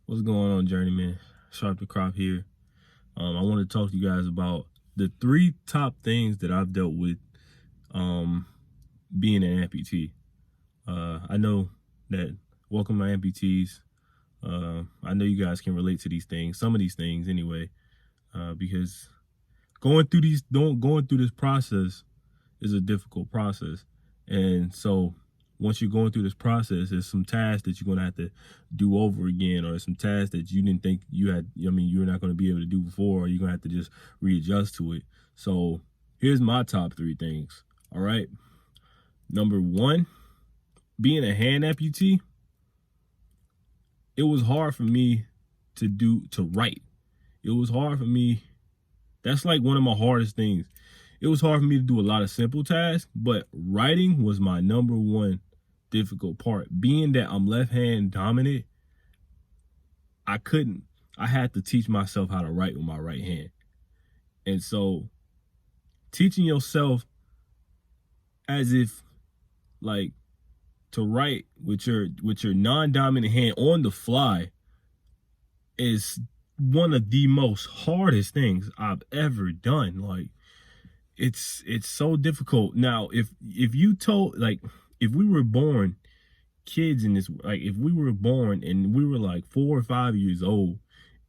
What's going on, Journeyman? Sharp the Crop here. I want to talk to you guys about the three top things that I've dealt with um, being an amputee. I know that, welcome my amputees. I know you guys can relate to these things, some of these things anyway, because going through this process is a difficult process. And so once you're going through this process, there's some tasks that you're going to have to do over again, or some tasks that you didn't think you had, you're not going to be able to do before, or you're going to have to just readjust to it. So here's my top three things. All right. Number one, being a hand amputee, it was hard for me to write. It was hard for me. That's like one of my hardest things. It was hard for me to do a lot of simple tasks, but writing was my number one difficult part. Being that I'm left hand dominant, I had to teach myself how to write with my right hand. And so teaching yourself as if like to write with your non-dominant hand on the fly is one of the most hardest things I've ever done. Like it's so difficult. Now, if you told, like, if we were born kids in this, like if we were born and we were like 4 or 5 years old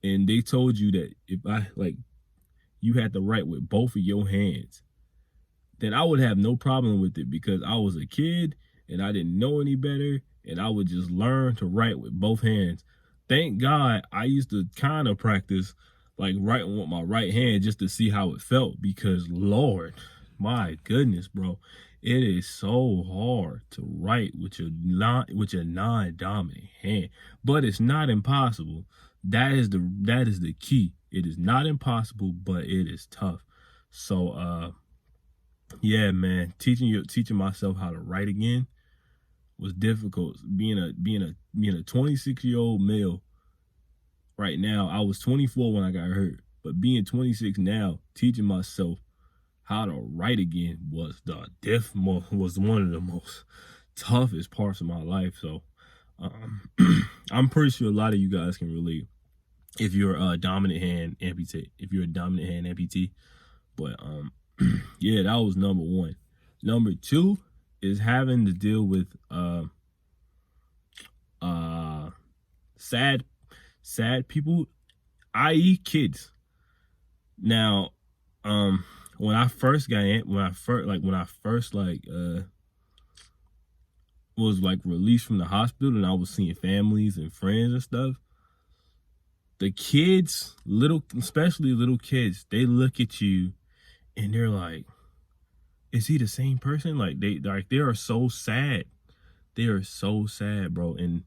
and they told you that if you had to write with both of your hands, then I would have no problem with it, because I was a kid and I didn't know any better, and I would just learn to write with both hands. Thank God I used to kind of practice like writing with my right hand just to see how it felt, because Lord, my goodness, bro, it is so hard to write with your non-dominant hand. But it's not impossible. That is the key. It is not impossible, but it is tough. So yeah, man, teaching myself how to write again was difficult. Being a 26-year-old male right now. I was 24 when I got hurt, but being 26 now, teaching myself how to write again was one of the most toughest parts of my life. So I'm pretty sure a lot of you guys can relate if you're a dominant hand amputee. But yeah, that was number one. Number two is having to deal with sad people, i.e. kids. Now, when I first was like released from the hospital and I was seeing families and friends and stuff, the kids, especially little kids, they look at you and they're like, is he the same person? Like they are so sad. They are so sad, bro. And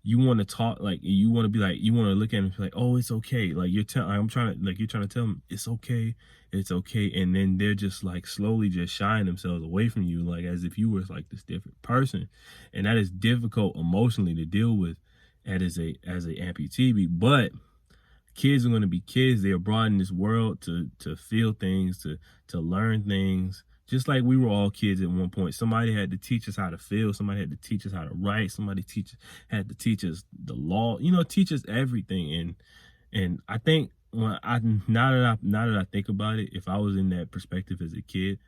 you want to talk, like, you want to be like, you want to look at him and be like, oh, it's okay. Like you're trying to tell them it's okay. And then they're just like slowly just shying themselves away from you, like as if you were like this different person. And that is difficult emotionally to deal with as a amputee. But kids are going to be kids. They are brought in this world to feel things, to learn things. Just like we were all kids at one point. Somebody had to teach us how to feel. Somebody had to teach us how to write. Somebody had to teach us the law. Teach us everything. And I think now that I think about it, if I was in that perspective as a kid,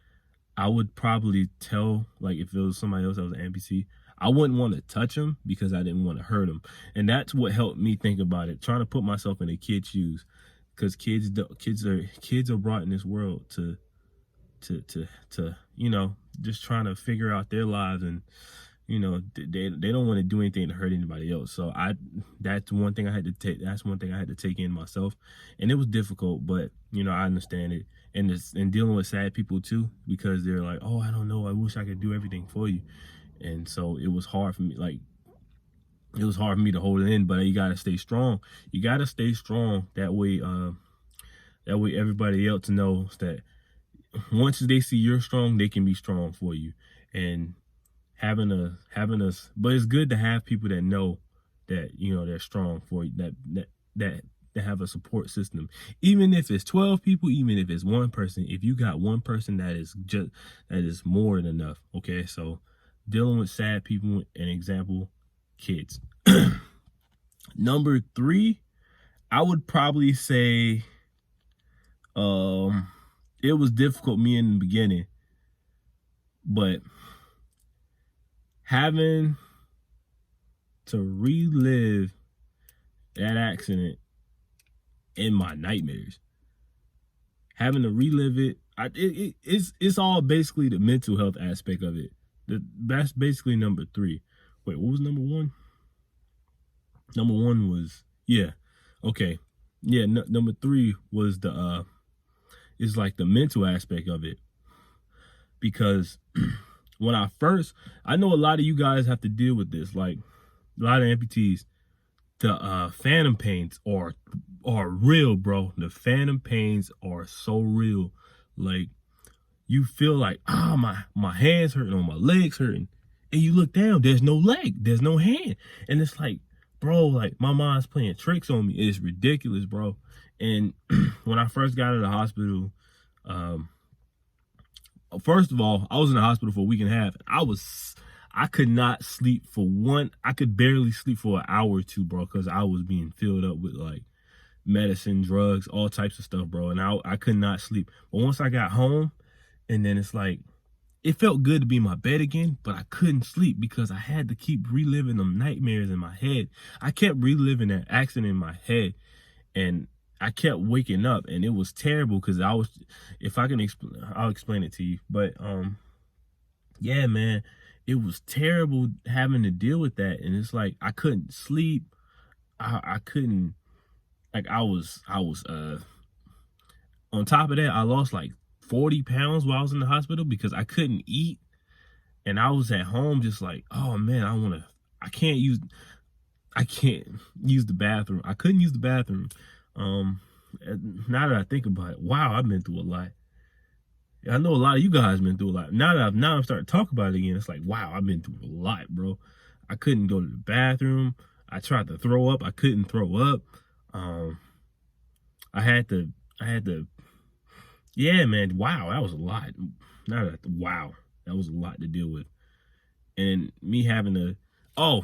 I would probably tell, like, if it was somebody else that was an amputee, I wouldn't want to touch them because I didn't want to hurt them. And that's what helped me think about it, trying to put myself in a kid's shoes, because kids are brought in this world to just trying to figure out their lives, and they don't want to do anything to hurt anybody else. So that's one thing I had to take in myself, and it was difficult, but I understand it. And dealing with sad people too, because they're like, oh, I don't know, I wish I could do everything for you. And so it was hard for me, to hold it in. But you gotta stay strong. That way everybody else knows that once they see you're strong, they can be strong for you. And having us, but it's good to have people that know that they're strong for you, that have a support system. Even if it's 12 people, even if it's one person, if you got one person, that is more than enough. Okay, so dealing with sad people, an example, kids. Number three, I would probably say it was difficult me in the beginning, but having to relive that accident in my nightmares, having to relive it, it's all basically the mental health aspect of it. That's basically number three. Wait, what was number one? Number one was, yeah, okay, yeah. Number three was the is like the mental aspect of it, because when I know a lot of you guys have to deal with this, like a lot of amputees. The phantom pains are real, bro. The phantom pains are so real. Like, you feel like, my hands hurting or my legs hurting, and you look down, there's no leg, there's no hand, and it's like, bro, like my mind's playing tricks on me. It's ridiculous, bro. And when I first got out of the hospital, first of all, I was in the hospital for a week and a half. I could not sleep I could barely sleep for an hour or two, bro, because I was being filled up with like medicine, drugs, all types of stuff, bro. And I could not sleep. But once I got home, and then it's like, it felt good to be in my bed again, but I couldn't sleep because I had to keep reliving them nightmares in my head. I kept reliving that accident in my head, and I kept waking up, and it was terrible because if I can explain, I'll explain it to you. But yeah, man, it was terrible having to deal with that, and it's like I couldn't sleep. I couldn't, like, I was on top of that, I lost like 40 pounds while I was in the hospital because I couldn't eat, and I was at home just like, oh man, I can't use the bathroom. I couldn't use the bathroom. Now that I think about it, wow, I've been through a lot. I know a lot of you guys been through a lot. Now I'm starting to talk about it again, it's like, wow, I've been through a lot, bro. I couldn't go to the bathroom. I tried to throw up. I couldn't throw up. I had to, yeah, man, wow, that was a lot. Wow, that was a lot to deal with. And me having to, oh,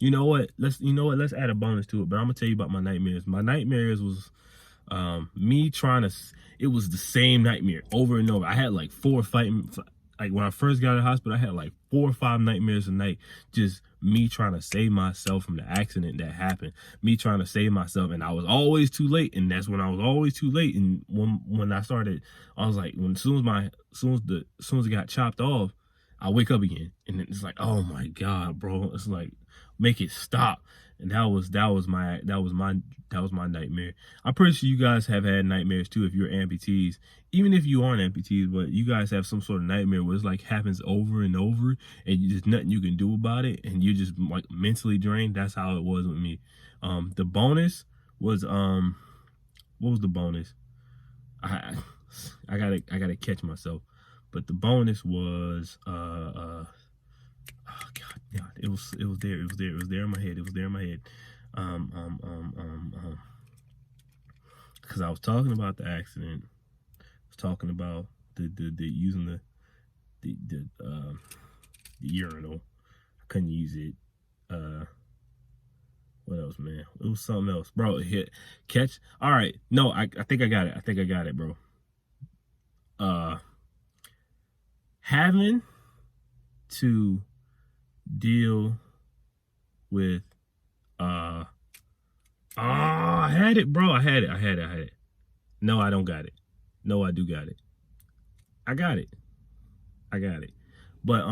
you know what? Let's add a bonus to it. But I'm gonna tell you about my nightmares. My nightmares was me trying to, it was the same nightmare over and over. I had like like when I first got out of the hospital, I had like 4 or 5 nightmares a night, just me trying to save myself from the accident that happened, me trying to save myself, and I was always too late. And that's when I was always too late. And when I started, I was like, as soon as it got chopped off, I wake up again, and it's like, oh my god, bro, it's like, make it stop. And that was my nightmare. I'm pretty sure you guys have had nightmares too if you're amputees. Even if you aren't amputees, but you guys have some sort of nightmare where it's like happens over and over, and there's nothing you can do about it, and you're just like mentally drained. That's how it was with me. The bonus was what was the bonus? I gotta catch myself. But the bonus was oh god, it was there in my head. Because I was talking about the accident. I was talking about the using the urinal. I couldn't use it. What else, man? It was something else, bro. Catch. All right, no, I think I got it, bro. Having to deal with I had it, bro. I had it. No, I don't got it. No, I do got it. I got it. But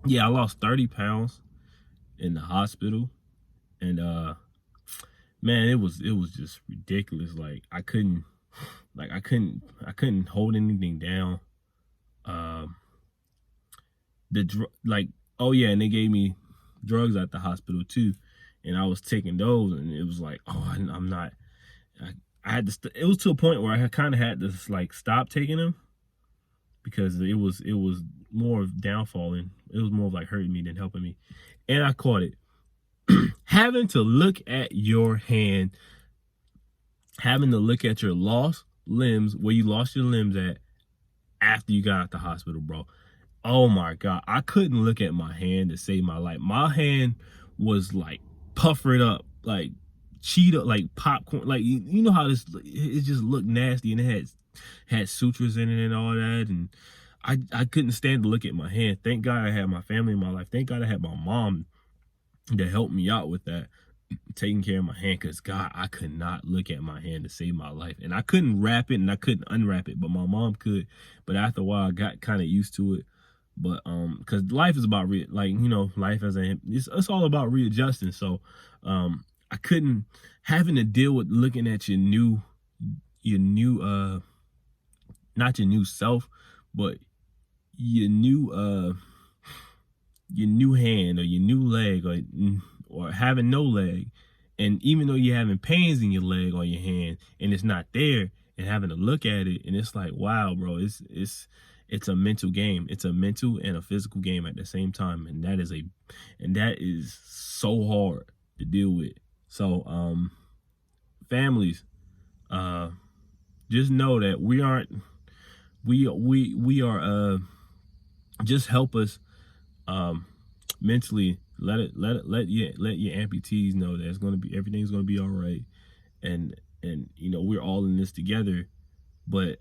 yeah, I lost 30 pounds in the hospital, and man, it was just ridiculous. Like I couldn't hold anything down. Oh yeah, and they gave me drugs at the hospital too, and I was taking those, and it was like, oh, I'm not. I had to. It was to a point where I kind of had to like stop taking them because it was more of downfalling. It was more of like hurting me than helping me, and I caught it. Having to look at your hand, having to look at your lost limbs, where you lost your limbs at after you got out the hospital, bro. Oh my god, I couldn't look at my hand to save my life. My hand was like puffered up, like Cheeto, like popcorn, like you know how this, it just looked nasty, and it had sutures in it and all that, and I couldn't stand to look at my hand. Thank God I had my family in my life. Thank God I had my mom that helped me out with that, taking care of my hand, because God, I could not look at my hand to save my life. And I couldn't wrap it and I couldn't unwrap it, but my mom could. But after a while I got kind of used to it. But because life is about life as it's all about readjusting. So I couldn't, having to deal with looking at your new not your new self, but your new hand or your new leg, or having no leg, and even though you're having pains in your leg or your hand and it's not there, and having to look at it, and it's like, wow, bro, it's a mental game. It's a mental and a physical game at the same time, and that is so hard to deal with. So families, just know that we are just help us mentally. Let your amputees know that everything's gonna be all right, and we're all in this together. But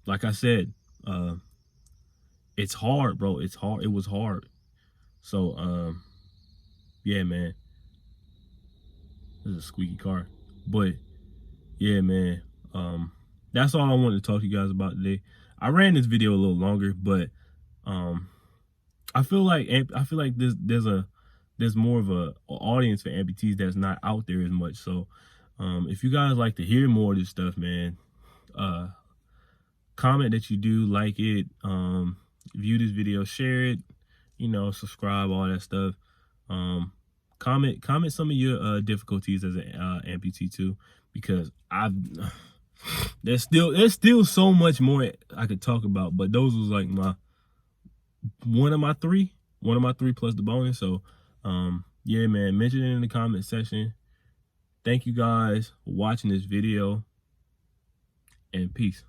like I said, it's hard, bro. It's hard. It was hard. So yeah, man. This is a squeaky car, but yeah, man. That's all I wanted to talk to you guys about today. I ran this video a little longer, but I feel like there's more of a audience for amputees that's not out there as much. So if you guys like to hear more of this stuff, man, comment that you do, like it, view this video, share it, subscribe, all that stuff. Comment some of your difficulties as an amputee too, because there's still so much more I could talk about, but those was like one of my three plus the bonus. So yeah, man, mention it in the comment section. Thank you guys for watching this video, and peace.